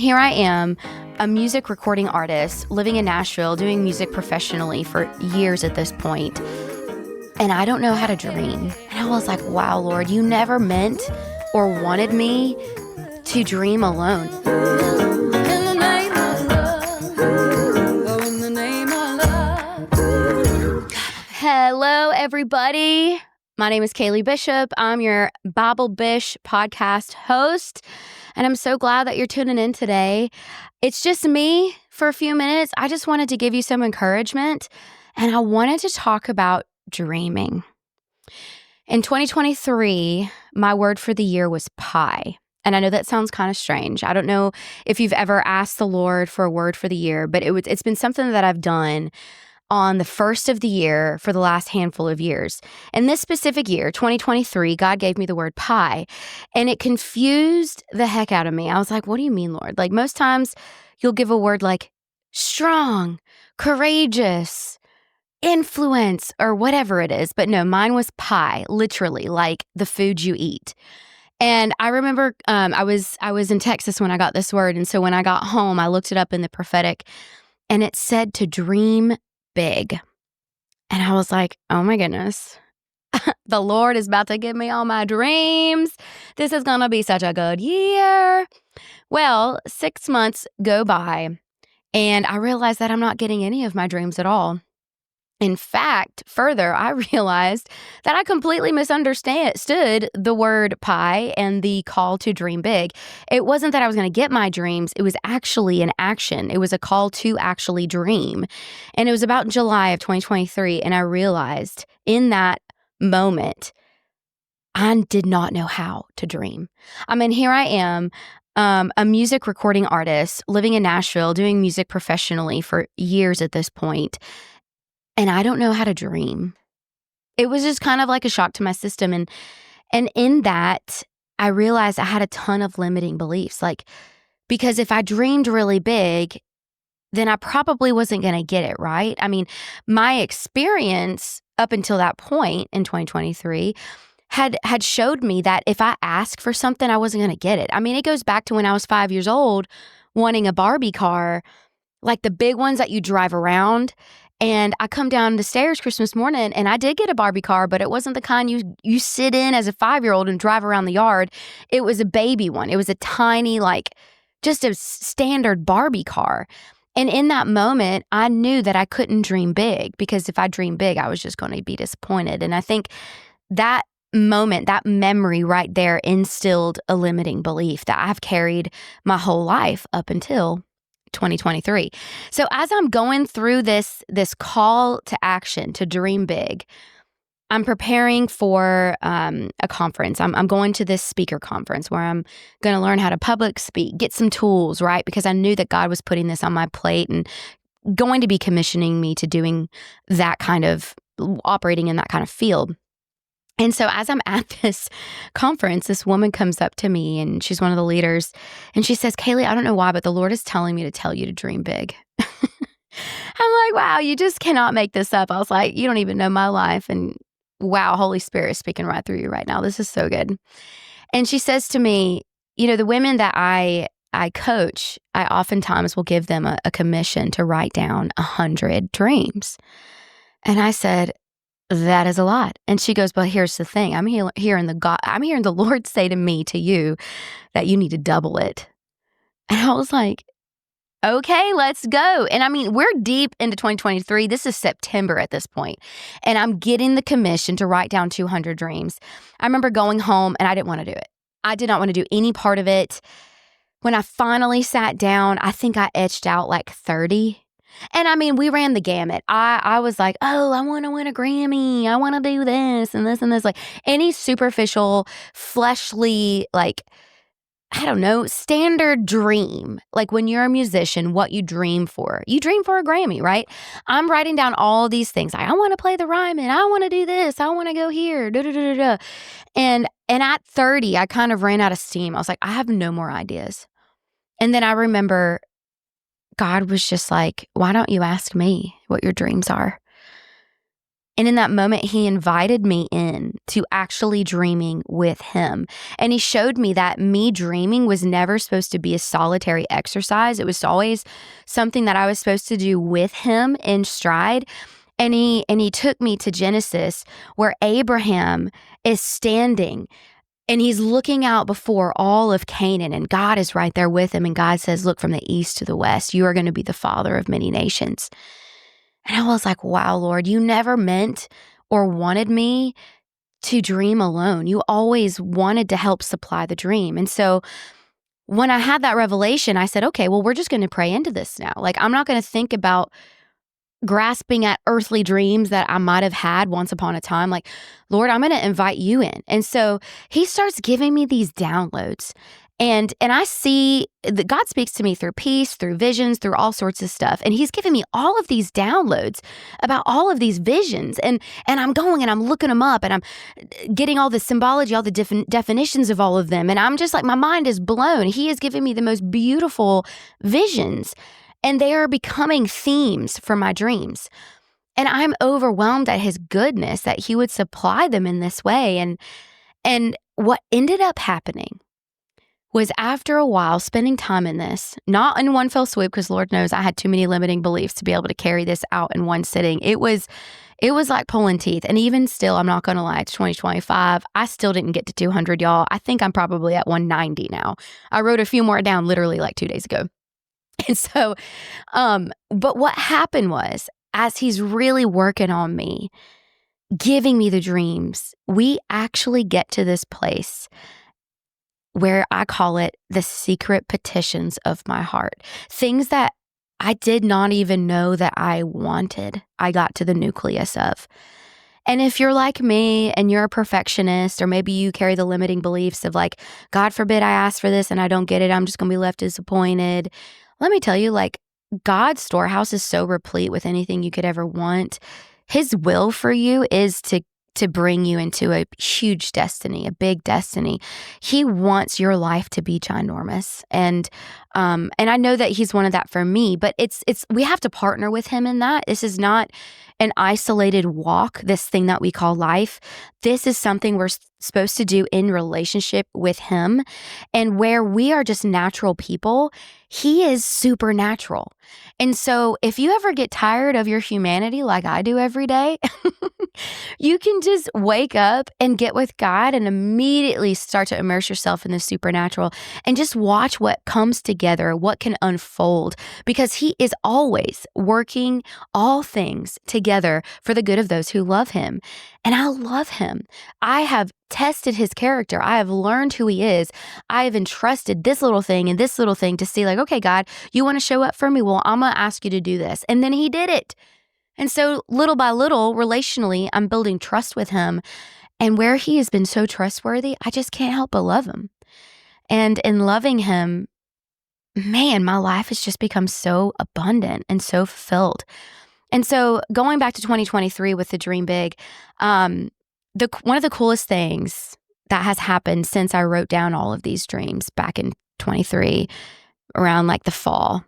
Here I am, a music recording artist living in Nashville, doing music professionally for years at this point, and I don't know how to dream. And I was like, wow, Lord, you never meant or wanted me to dream alone. In the name of love, oh, in the name of love. Hello, everybody. My name is Kayley Bishop. I'm your Bible Bish podcast host, and I'm so glad that you're tuning in today. It's just me for a few minutes. I just wanted to give you some encouragement, and I wanted to talk about dreaming. In 2023, my word for the year was pie. And I know that sounds kind of strange. I don't know if you've ever asked the Lord for a word for the year, but it's been something that I've done on the first of the year for the last handful of years. In this specific year, 2023, God gave me the word pie, and it confused the heck out of me. I was like, what do you mean, Lord? Like, most times you'll give a word like strong, courageous, influence, or whatever it is. But no, mine was pie, literally, like the food you eat. And I remember I was in Texas when I got this word. And so when I got home, I looked it up in the prophetic, and it said to dream big. And I was like, oh my goodness, the Lord is about to give me all my dreams. This is going to be such a good year. Well, 6 months go by, and I realized that I'm not getting any of my dreams at all. In fact, further, I realized that I completely misunderstood the word pie and the call to dream big. It wasn't that I was going to get my dreams. It was actually an action. It was a call to actually dream. And it was about July of 2023. And I realized in that moment, I did not know how to dream. I mean, here I am, a music recording artist living in Nashville, doing music professionally for years at this point. And I don't know how to dream. It was just kind of like a shock to my system. And in that, I realized I had a ton of limiting beliefs. Like, because if I dreamed really big, then I probably wasn't going to get it, right? I mean, my experience up until that point in 2023 had showed me that if I asked for something, I wasn't going to get it. I mean, it goes back to when I was 5 years old, wanting a Barbie car, like the big ones that you drive around. And I come down the stairs Christmas morning, and I did get a Barbie car, but it wasn't the kind you sit in as a 5-year-old and drive around the yard. It was a baby one. It was a tiny, like, just a standard Barbie car. And in that moment, I knew that I couldn't dream big, because if I dreamed big, I was just going to be disappointed. And I think that moment, that memory right there instilled a limiting belief that I've carried my whole life up until 2023. So as I'm going through this call to action to dream big, I'm preparing for a conference. I'm going to this speaker conference where I'm going to learn how to public speak, get some tools, right? Because I knew that God was putting this on my plate and going to be commissioning me to doing that kind of, operating in that kind of field. And so as I'm at this conference, this woman comes up to me, and she's one of the leaders, and she says, Kayley, I don't know why, but the Lord is telling me to tell you to dream big. I'm like, wow, you just cannot make this up. I was like, you don't even know my life. And wow, Holy Spirit is speaking right through you right now. This is so good. And she says to me, you know, the women that I coach, I oftentimes will give them a commission to write down 100 dreams. And I said, that is a lot. And she goes, but here's the thing. I'm hearing the Lord say to me, to you, that you need to double it. And I was like, okay, let's go. And I mean, we're deep into 2023. This is September at this point. And I'm getting the commission to write down 200 dreams. I remember going home, and I didn't want to do it. I did not want to do any part of it. When I finally sat down, I think I etched out like 30. And I mean, we ran the gamut. I was like, oh, I want to win a Grammy. I want to do this and this and this. Like any superficial, fleshly, like, I don't know, standard dream. Like when you're a musician, what you dream for. You dream for a Grammy, right? I'm writing down all these things. Like, I want to play the Ryman. I want to do this. I want to go here. Da, da, da, da, da. And at 30, I kind of ran out of steam. I was like, I have no more ideas. And then I remember God was just like, why don't you ask me what your dreams are? And in that moment, he invited me in to actually dreaming with him. And he showed me that me dreaming was never supposed to be a solitary exercise. It was always something that I was supposed to do with him in stride. And he took me to Genesis, where Abraham is standing and he's looking out before all of Canaan, and God is right there with him. And God says, look, from the east to the west, you are going to be the father of many nations. And I was like, wow, Lord, you never meant or wanted me to dream alone. You always wanted to help supply the dream. And so when I had that revelation, I said, okay, well, we're just going to pray into this now. Like, I'm not going to think about grasping at earthly dreams that I might have had once upon a time. Like, Lord, I'm going to invite you in. And so he starts giving me these downloads. And I see that God speaks to me through peace, through visions, through all sorts of stuff. And he's giving me all of these downloads about all of these visions. And I'm going and I'm looking them up and I'm getting all the symbology, all the definitions of all of them. And I'm just like, my mind is blown. He is giving me the most beautiful visions. And they are becoming themes for my dreams. And I'm overwhelmed at his goodness that he would supply them in this way. And what ended up happening was, after a while spending time in this, not in one fell swoop, because Lord knows I had too many limiting beliefs to be able to carry this out in one sitting. It was like pulling teeth. And even still, I'm not going to lie, it's 2025. I still didn't get to 200, y'all. I think I'm probably at 190 now. I wrote a few more down literally like 2 days ago. And so, but what happened was, as he's really working on me, giving me the dreams, we actually get to this place where I call it the secret petitions of my heart. Things that I did not even know that I wanted, I got to the nucleus of. And if you're like me and you're a perfectionist, or maybe you carry the limiting beliefs of like, God forbid I ask for this and I don't get it, I'm just going to be left disappointed. Let me tell you, like, God's storehouse is so replete with anything you could ever want. His will for you is to bring you into a huge destiny, a big destiny. He wants your life to be ginormous. And I know that he's one of that for me, but it's we have to partner with him in that. This is not an isolated walk, this thing that we call life. This is something we're supposed to do in relationship with him. And where we are just natural people, he is supernatural. And so if you ever get tired of your humanity like I do every day, you can just wake up and get with God and immediately start to immerse yourself in the supernatural and just watch what comes together, what can unfold, because he is always working all things together for the good of those who love him. And I love him. I have tested his character. I have learned who he is. I have entrusted this little thing and this little thing to see, like, okay, God, you want to show up for me? Well, I'm going to ask you to do this. And then he did it. And so little by little, relationally, I'm building trust with him. And where he has been so trustworthy, I just can't help but love him. And in loving him, man, my life has just become so abundant and so fulfilled. And so going back to 2023 with the Dream Big, one of the coolest things that has happened since I wrote down all of these dreams back in 23, around like the fall,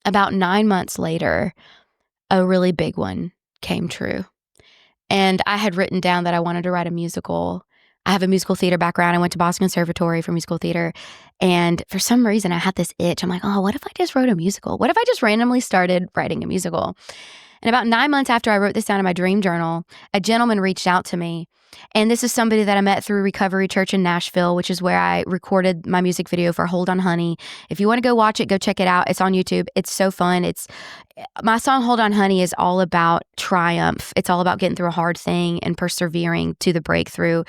about 9 months later, a really big one came true. And I had written down that I wanted to write a musical. I have a musical theater background. I went to Boston Conservatory for musical theater. And for some reason, I had this itch. I'm like, oh, what if I just wrote a musical? What if I just randomly started writing a musical? And about 9 months after I wrote this down in my dream journal, a gentleman reached out to me. And this is somebody that I met through Recovery Church in Nashville, which is where I recorded my music video for Hold On Honey. If you want to go watch it, go check it out. It's on YouTube. It's so fun. My song Hold On Honey is all about triumph. It's all about getting through a hard thing and persevering to the breakthrough.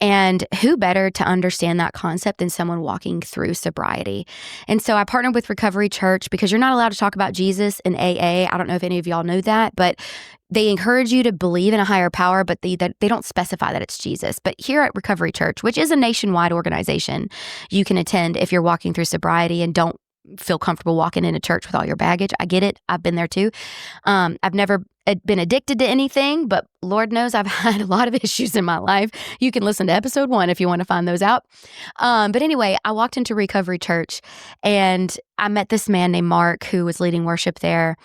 And who better to understand that concept than someone walking through sobriety? And so I partnered with Recovery Church because you're not allowed to talk about Jesus in AA. I don't know if any of y'all know that, but they encourage you to believe in a higher power, but they don't specify that it's Jesus. But here at Recovery Church, which is a nationwide organization, you can attend if you're walking through sobriety and don't feel comfortable walking into church with all your baggage. I get it. I've been there too. I've never been addicted to anything, but Lord knows I've had a lot of issues in my life. You can listen to episode 1 if you want to find those out. But anyway, I walked into Recovery Church and I met this man named Mark who was leading worship there.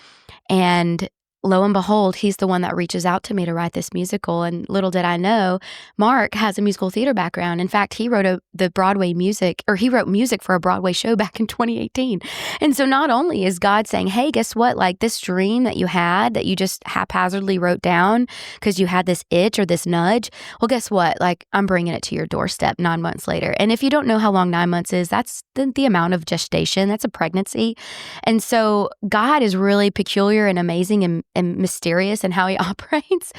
And lo and behold, he's the one that reaches out to me to write this musical. And little did I know, Mark has a musical theater background. In fact, he wrote he wrote music for a Broadway show back in 2018. And so not only is God saying, hey, guess what? Like this dream that you had that you just haphazardly wrote down because you had this itch or this nudge. Well, guess what? Like I'm bringing it to your doorstep 9 months later. And if you don't know how long 9 months is, that's the amount of gestation. That's a pregnancy. And so God is really peculiar and amazing and mysterious in how he operates.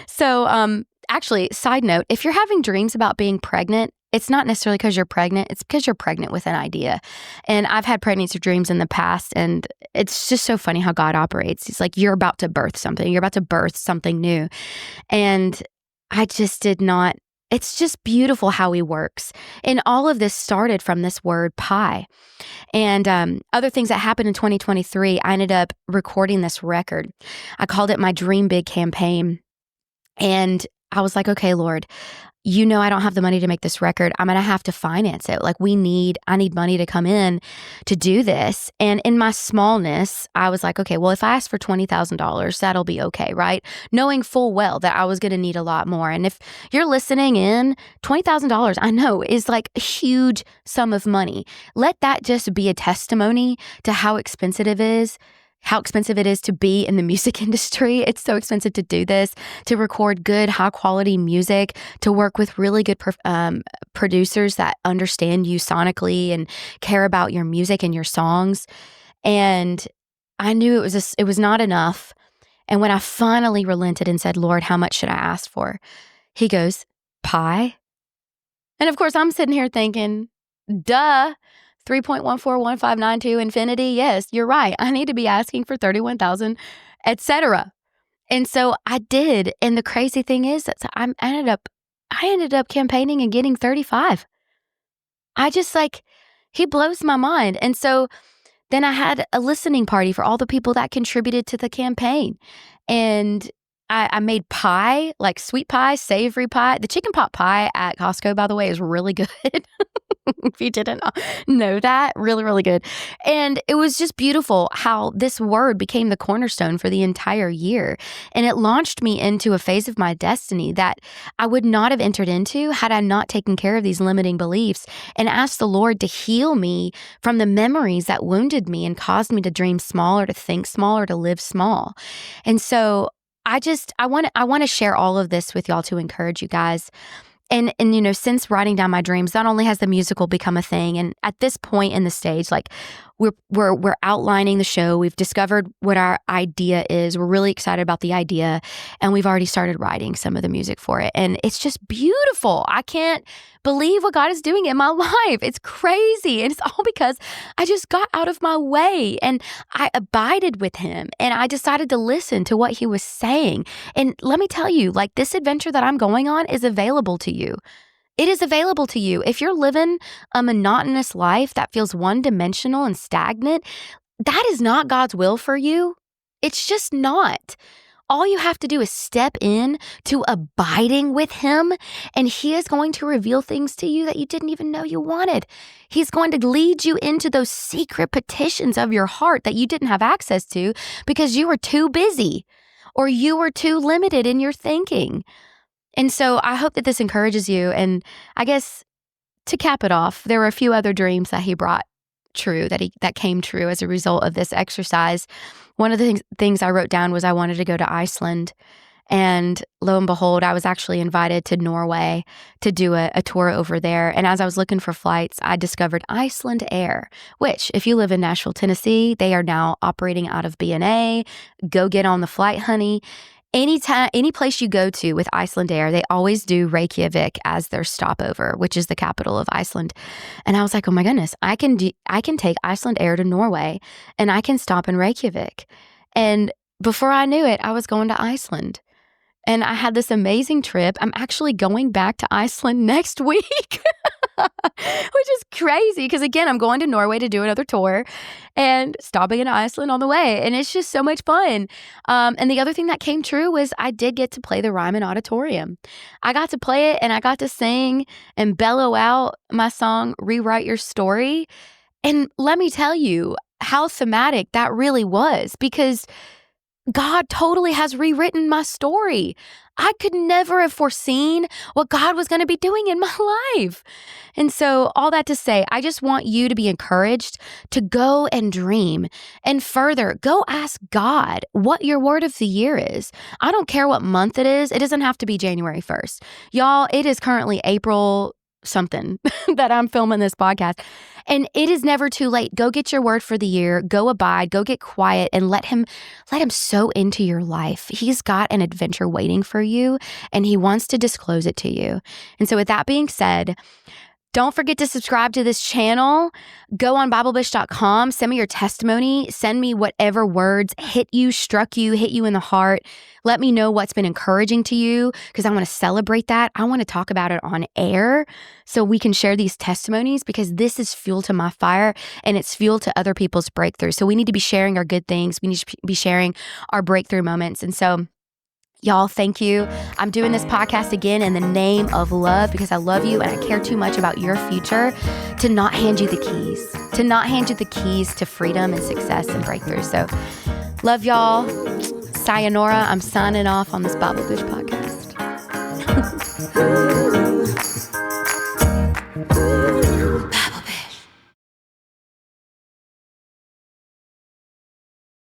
So actually, side note, if you're having dreams about being pregnant, it's not necessarily because you're pregnant. It's because you're pregnant with an idea. And I've had pregnancy dreams in the past, and it's just so funny how God operates. He's like, you're about to birth something. You're about to birth something new. And I just did not. It's just beautiful how he works. And all of this started from this word pie. And other things that happened in 2023, I ended up recording this record. I called it my Dream Big campaign. And I was like, okay, Lord, you know I don't have the money to make this record. I'm going to have to finance it. Like I need money to come in to do this. And in my smallness, I was like, okay, well, if I ask for $20,000, that'll be okay, right? Knowing full well that I was going to need a lot more. And if you're listening in, $20,000, I know is like a huge sum of money. Let that just be a testimony to how expensive it is to be in the music industry. It's so expensive to do this, to record good, high quality music, to work with really good producers that understand you sonically and care about your music and your songs. And I knew it was not enough. And when I finally relented and said, Lord, how much should I ask for? He goes, pie? And of course, I'm sitting here thinking, duh. 3.141592 infinity. Yes, you're right. I need to be asking for 31,000, etc. And so I did. And the crazy thing is that I ended up campaigning and getting 35. He blows my mind. And so then I had a listening party for all the people that contributed to the campaign. And I made pie, like sweet pie, savory pie. The chicken pot pie at Costco, by the way, is really good. If you didn't know that, really, really good. And it was just beautiful how this word became the cornerstone for the entire year. And it launched me into a phase of my destiny that I would not have entered into had I not taken care of these limiting beliefs and asked the Lord to heal me from the memories that wounded me and caused me to dream small or to think small or to live small. And so I want to share all of this with y'all to encourage you guys. And since writing down my dreams, not only has the musical become a thing, and at this point in the stage, like we're outlining the show, we've discovered what our idea is, we're really excited about the idea, and we've already started writing some of the music for it. And it's just beautiful. I can't believe what God is doing in my life. It's crazy. And it's all because I just got out of my way and I abided with him and I decided to listen to what he was saying. And let me tell you, like this adventure that I'm going on is available to you. It is available to you. If you're living a monotonous life that feels one-dimensional and stagnant, that is not God's will for you. It's just not. All you have to do is step in to abiding with him, and he is going to reveal things to you that you didn't even know you wanted. He's going to lead you into those secret petitions of your heart that you didn't have access to because you were too busy or you were too limited in your thinking. And so I hope that this encourages you. And I guess to cap it off, there were a few other dreams that he brought true, that came true as a result of this exercise. One of the things I wrote down was I wanted to go to Iceland. And lo and behold, I was actually invited to Norway to do a tour over there. And as I was looking for flights, I discovered Iceland Air, which if you live in Nashville, Tennessee, they are now operating out of B&A. Go get on the flight, honey. Any place you go to with Iceland Air, they always do Reykjavik as their stopover, which is the capital of Iceland. And I was like, oh my goodness, I can take Iceland Air to Norway and I can stop in Reykjavik. And before I knew it, I was going to Iceland. And I had this amazing trip. I'm actually going back to Iceland next week, which is crazy because, again, I'm going to Norway to do another tour and stopping in Iceland on the way. And it's just so much fun. And the other thing that came true was I did get to play the Ryman Auditorium. I got to play it and I got to sing and bellow out my song, Rewrite Your Story. And let me tell you how thematic that really was, because God totally has rewritten my story. I could never have foreseen what God was going to be doing in my life. And so all that to say, I just want you to be encouraged to go and dream. And further, go ask God what your word of the year is. I don't care what month it is. It doesn't have to be January 1st. Y'all, it is currently April something that I'm filming this podcast. And it is never too late. Go get your word for the year. Go abide. Go get quiet and let him sow into your life. He's got an adventure waiting for you, and he wants to disclose it to you. And so with that being said, don't forget to subscribe to this channel. Go on BibleBish.com. Send me your testimony. Send me whatever words hit you, struck you, hit you in the heart. Let me know what's been encouraging to you, because I want to celebrate that. I want to talk about it on air so we can share these testimonies, because this is fuel to my fire and it's fuel to other people's breakthrough. So we need to be sharing our good things. We need to be sharing our breakthrough moments. And so y'all, thank you. I'm doing this podcast again in the name of love, because I love you and I care too much about your future to not hand you the keys to freedom and success and breakthrough. So love y'all. Sayonara. I'm signing off on this Bible Bish podcast.